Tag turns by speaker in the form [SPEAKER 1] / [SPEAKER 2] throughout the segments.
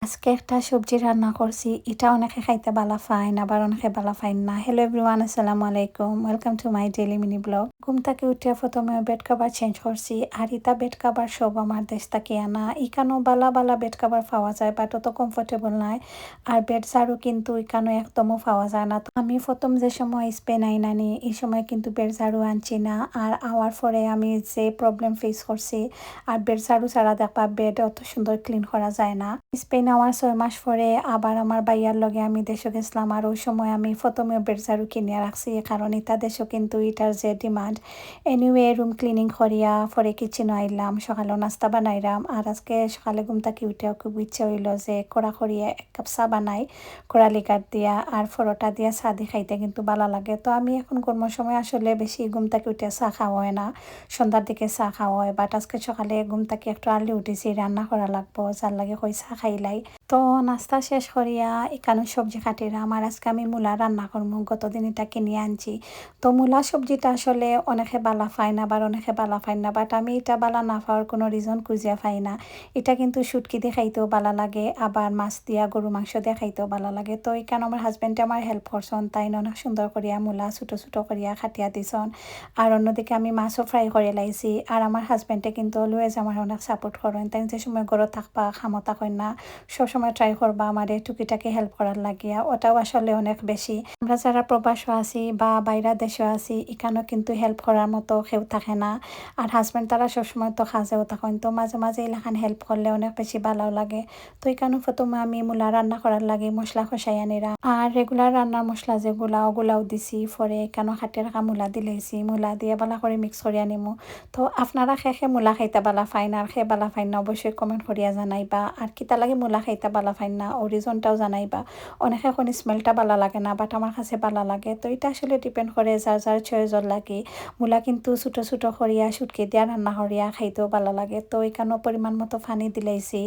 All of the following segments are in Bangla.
[SPEAKER 1] আজকে একটা সবজি রান্না করছি। এটা অনেকে খাইতে বালা ফাইন, আবার অনেকে বালা ফাইন না। হ্যালো এভরিওয়ান, আসসালামু আলাইকুম। Welcome to my daily mini blog. ঘুম থেকে উঠে প্রথমে বেড কভার চেঞ্জ করছি। আর ইতা বেড কভার সব আমার দেশ থেকে আনা। ইকানো বালা বালা বেড কভার পাওয়া যায়, বাট অত কমফোর্টেবল নাই। আর বেড ঝাড়ু কিন্তু ইকানো একদমও পাওয়া যায় না। তো আমি প্রথম যে সময় স্পেন আইনানি, এই সময় কিন্তু বেড ঝাড়ু আনছি না। আর আওয়ার পরে আমি যে প্রবলেম ফেস করছি, আর বেড ঝাড়ু ছাড়া দেখবা বেড অত সুন্দর ক্লিন করা যায় না। স্পেন আমার 6 মাস পরে আবার আমার বাইয়ার লগে আমি দেশে গেছিলাম। আর ওই সময় আমি প্রথমে বেড ঝাড়ু কিনিয়া রাখছি, কারণ ইটা দেশও কিন্তু ইটার যে ডিমান্ড। এনিওয়ে রুম ক্লিনিং করিয়া পরে কিচেন আইলাম, সকালে নাস্তা বানাইলাম। আর আজকে সকালে ঘুম থেকে উঠেও খুব ইচ্ছে হইল যে কড়া করিয়া 1 কাপ চা বানাই, কোড়ালি কাঠ দিয়া আর পরোটা দিয়া চা দিয়ে খাইতে কিন্তু ভালো লাগে। তো আমি এখন গরমের সময় আসলে বেশি ঘুম থেকে উঠে চা খাওয়া হয় না, সন্ধ্যার দিকে চা খাওয়া হয়। বাট আজকে সকালে ঘুম থেকে একটু আর্লি উঠেছি, রান্না করা লাগবো, যার লাগে কই চা খাইলাই। তো নাস্তা শেষ করিয়া এখানে সবজি কাটিলাম। আর আজকে আমি মূলা রান্না করবো, গতদিন এটা কিনে আনছি। তো মূলা সবজিটা আসলে অনেকে বালা পায় না, আবার অনেকে বালা পায় না, বাট আমি এটা বালা না পাওয়ার কোনো রিজন খুঁজিয়া পাই না। এটা কিন্তু শুটকি দিয়ে খাইতেও ভালো লাগে, আবার মাছ দিয়া গরু মাংস দিয়ে খাইতেও ভালো লাগে। তো এখানে আমার হাজব্যান্ডে আমার হেল্প করছেন, তাই অনেক সুন্দর করিয়া মূলা ছোটো ছোটো করিয়া খাটিয়া দিছন। আর অন্যদিকে আমি মাছও ফ্রাই করে লাইছি। আর আমার হাজব্যান্ডে কিন্তু অলওয়েজ আমার অনেক সাপোর্ট করেন, তাই যে সময় ঘরত থাকবা খামতা হয় না, সবসময় ট্রাই করবা আমার এই টুকিটাকে হেল্প করার লাগিয়া। ওটাও আসলে অনেক বেশি। আমরা যারা প্রবাসও আছি বা বাইরা দেশও আছি, এখানেও কিন্তু হেল্প করার মতো কেউ থাকে না। আর হাজব্যান্ড তারা সবসময় তো কাজেও থাকেন, তো মাঝে মাঝে এলাকান হেল্প করলে অনেক বেশি ভালো লাগে। তো এখানে প্রথমে আমি মূলা রান্না করার লাগে মশলা কষাই আনিরা। আর রেগুলার রান্নার মশলা যেগুলা ওগুলাও দিছি, পরে এখানে খাটিয়ে রাখা মূলা দিলেছি, মূলা দিয়ে বালা করে মিক্স করে আনিমু। তো আপনারা খেয়ে মূলা খাইতে বালা ফাইন আর খেয়ে বালা ফাইন না অবশ্যই কমেন্ট করিয়া জানাইবা। আর কিতা লাগে মূলা খাইতে বালা ফাইন না অরিজনটাও জানাইবা। অনেকে এখন স্মেলটা বালা লাগে না, বাট আমার কাছে বালা লাগে। তো এটা আসলে ডিপেন্ড করে যার যার চয়েসর লাগে। মূলা কিন্তু ছোটো ছোটো করিয়া শুটকি দিয়া রান্না করিয়া খাইতেও ভালো লাগে। তো এখানেও পরিমাণ মতো পানি দিলাইছি।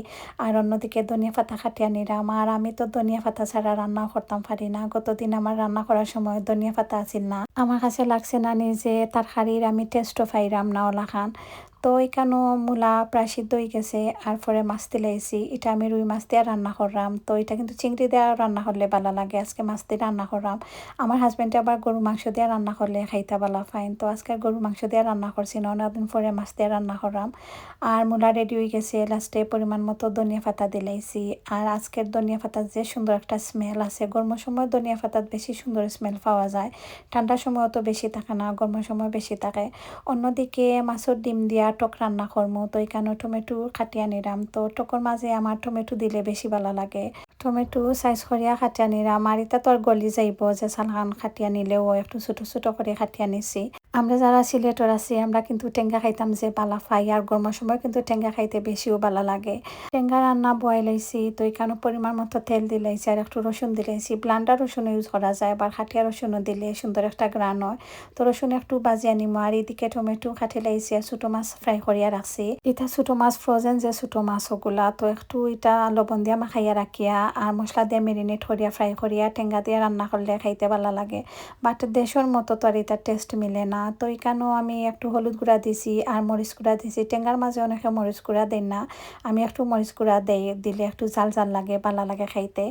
[SPEAKER 1] আর অন্যদিকে ধনিয়া পাতা খাটিয়া নিলাম। আর আমি তো ধনিয়া পাতা ছাড়া রান্নাও করতাম পারি না। গতদিন আমার রান্না করার সময় ধনিয়া পাতা আছিল না, আমার কাছে লাগছে না নিজে তরকারির আমি টেস্টও পাইরাম না ওলা খান। তো এখানেও মূলা প্রায় সিদ্ধ হয়ে গেছে। আর পরে মাছ দিলাইছি, এটা আমি রুই মাছ দিয়ে রান্না করলাম। তো এটা কিন্তু চিংড়ি দেওয়া রান্না করলে ভালো লাগে, আজকে মাছ দিয়ে রান্না করলাম। আমার হাজব্যান্ডে আবার গরু মাংস দিয়ে রান্না করলে খাইতে ভালো ফাইন। তো আজকে গরু মাংস দিয়ে রান্না করছি না, অনেকদিন পরে মাছ দিয়ে রান্না করলাম। আর মূলা রেডি হয়ে গেছে, লাস্টে পরিমাণ মতো ধনিয়া পাতা দিলাইছি। আর আজকের ধনিয়া পাতার যে সুন্দর একটা স্মেল আছে, গরমের সময় ধনিয়া পাতার বেশি সুন্দর স্মেল পাওয়া যায়। ঠান্ডার সময় অত বেশি থাকে না, গরমের সময় বেশি থাকে। অন্যদিকে মাছের ডিম দিয়া টক রান্না করবো। তো এখানে টমেটো কাটিয়া নিলাম। তো টকর মাঝে আমার টমেটো দিলে বেশি ভালো লাগে। টমেটো সাইজ করিয়া কাটিয়া নিলাম। আর এটা তো আর গলি যাইব যে সালখান কাটিয়া নিলেও একটু ছোটো ছোটো করে কাটিয়া নিছি। আমরা যারা সিলেটর আছি আমরা কিন্তু টেঙ্গা খাইতাম যে বালা খাই, আর গরমের সময় কিন্তু টেঙ্গা খাইতে বেশিও ভালো লাগে। টেঙ্গা রান্না বয়াইলাইছি। তো এখানে পরিমাণ মতো তেল দিলাইছি আর একটু রসুন দিলাইছি। ব্লান্ডার রসুন ইউজ করা যায়, বা খাটিয়া রসুনও দিলে সুন্দর একটা গ্রান হয়। তো রসুন একটু বাজিয়ে নিমো। আর এদিকে টমেটো কাটি লাইছি আর ছোটো মাছ ফ্রাই করিয়া রাখছি। এটা ছোটো মাছ ফ্রোজেন যে ছোটো মাছ ওগুলা, তো একটু এটা লবণ দিয়া মাখাইয়া রাখিয়া আর মশলা দিয়ে মেরিনেট করিয়া ফ্রাই করিয়া টেঙ্গা দিয়ে রান্না করলে খাইতে ভালো লাগে। বাট দেশের মতো তো আর এটার টেস্ট মিলে না। তো এখানেও আমি একটু হলুদ গুঁড়া দিছি আর মরিচ গুঁড়া দিছি। টেঙ্গার মাঝে অনেকে মরিচ গুঁড়া দেন না, আমি একটু মরিচ গুঁড়া দেই, দিলে একটু জাল জাল লাগে, ভালো লাগে খাইতে।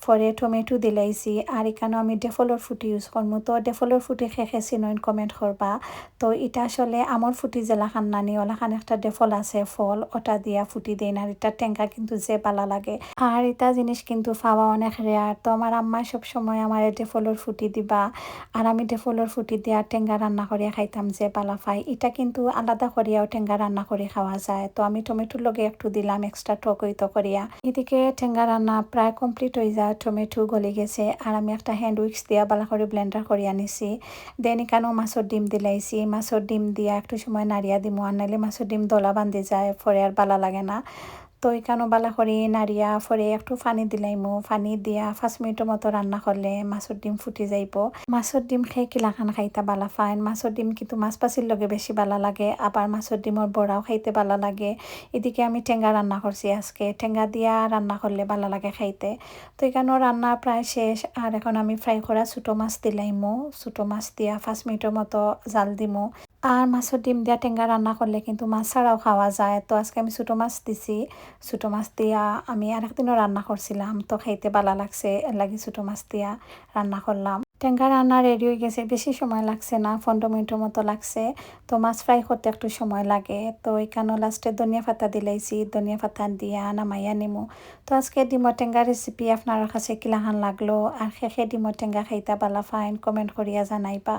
[SPEAKER 1] পরে টমেটো দিলাইছি। আর এখানেও আমি ডেফলের ফুটি ইউজ করবো। তো ডেফলের ফুটি খেয়েছি নইন কমেন্ট করবা। তো এটা আসলে আমার ফুটি জেলাখান নানি ওলাখান একটা ডেফল আছে ফল, ওটা দিয়া ফুটি দেন। আর এটা টেঙ্গা কিন্তু যে ভালো লাগে। আর এটা জিনিস কিন্তু পাওয়া অনেক রেয়ার। তো আমার আম্মা সবসময় আমার ডেফলের ফুটি দিবা। আর আমি ডেফলের ফুটি দিয়া টেঙ্গা রান্না করিয়া খাইতাম যে ভালো পাই। এটা কিন্তু আলাদা করিয়াও টেঙ্গা রান্না করে খাওয়া যায়। তো আমি টমেটোর লগে একটু দিলাম এক্সট্রা টক হইতো করিয়া। এদিকে টেঙ্গা রান্না প্রায় কমপ্লিট হয়ে যায়, টমেটো গলে গেছে। আর আমি একটা হ্যান্ড উইক্স দিয়া ভালো করে ব্লেন্ডার করিয়া নিছি। দেন এখানেও মাছের ডিম দিলাইছি। মাছের ডিম দিয়া একটু সময় নাড়িয়া দিমু, আর নাইলে মাছের ডিম দলা বান্ধি যায়, পরে আর ভালো লাগে না। তো এখানেও বালা করে নাড়িয়া পরে একটু পানি দিলাইমু। পানি দিয়া 5 মিনিটের মতো রান্না করলে মাছের ডিম ফুটে যাইব। মাছের ডিম খেয়ে কিলাখান খাইতে বালা ফাইন। মাছের ডিম কিন্তু মাছ পাচির লগে বেশি ভালো লাগে, আবার মাছের ডিমের বড়াও খাইতে ভালো লাগে। এদিকে আমি টেঙ্গা রান্না করছি আজকে, টেঙ্গা দিয়া রান্না করলে ভালো লাগে খাইতে। তো এখানেও রান্না প্রায় শেষ। আর এখন আমি ফ্রাই করা ছোটো মাছ দিলাইমু। ছোটো মাছ দিয়া 5 মিনিটের মতো জাল দিমু। আর মাছের ডিম দিয়া টেঙ্গা রান্না করলে কিন্তু মাছ ছাড়াও খাওয়া যায়। তো আজকে আমি ছোটো মাছ দিছি, ছোটো মাছ দিয়া আমি আরেকদিনও রান্না করছিলাম, তো খাইতে ভালো লাগছে, এর লাগি ছোটো মাছ দিয়া রান্না করলাম। টেঙ্গা রান্না রেডি হয়ে গেছে, বেশি সময় লাগছে না, 15 মিনিটের মতো লাগছে। তো মাছ ফ্রাই করতে একটু সময় লাগে, তো এখানেও লাস্টে ধনিয়া পাতা দিলাইছি, ধনিয়া পাতা দিয়া নামাইয়া নিমু। তো আজকে ডিমর টেঙ্গা রেসিপি আপনার কাছে কিলাহান লাগলো, আর শেষে ডিমর টেঙ্গা খাইতা বালা ফাইন কমেন্ট করিয়া জানাইবা।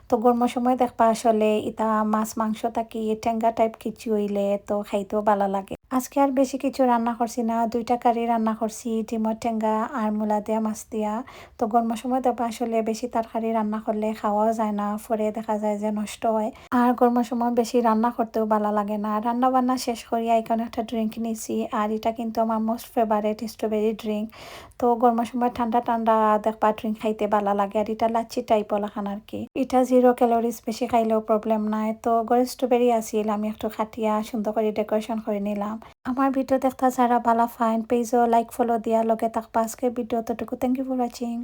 [SPEAKER 1] তো গরমের সময় দেখবা আসলে ইতা মাছ মাংস থাকি টেঙ্গা টাইপ কিছু হইলে তো খাইতেও ভালো লাগে। আজকে আর বেশি কিছু রান্না করছি না, 2টা কারি রান্না করছি, ডিমর টেঙ্গা আর মূলা দিয়া মাছ দিয়া। তো গরমের সময় দেখবা আসলে বেশি তরকারি রান্না করলে খাওয়াও যায় না, পরে দেখা যায় যে নষ্ট হয়। আর গরমের সময় বেশি রান্না করতেও ভালো লাগে না। রান্না বান্না শেষ করিয়া এখানে একটা ড্রিঙ্ক নিয়েছি, আর এটা কিন্তু আমার মোস্ট ফেভারিট স্ট্রবেরি ড্রিঙ্ক। তো গরমের সময় ঠান্ডা ঠান্ডা দেখবা ড্রিঙ্ক খাইতে ভালো লাগে, আর এটা লাচ্ছি টাইপ লাখান আর কি। এটা 0 ক্যালোরিজ, বেশি খাইলেও প্রবলেম নাই। তো ঘরে স্ট্রবেরি আসিল, আমি একটু খাটিয়া সুন্দর করে ডেকোরেশন করে নিলাম। আমার ভিডিও দেখতে যারা ভালো ফাইন পেজও লাইক ফলো দিয়া লগে থাকবা। আজকের ভিডিও ততটুকু, থ্যাংক ইউ ফর ওয়াচিং।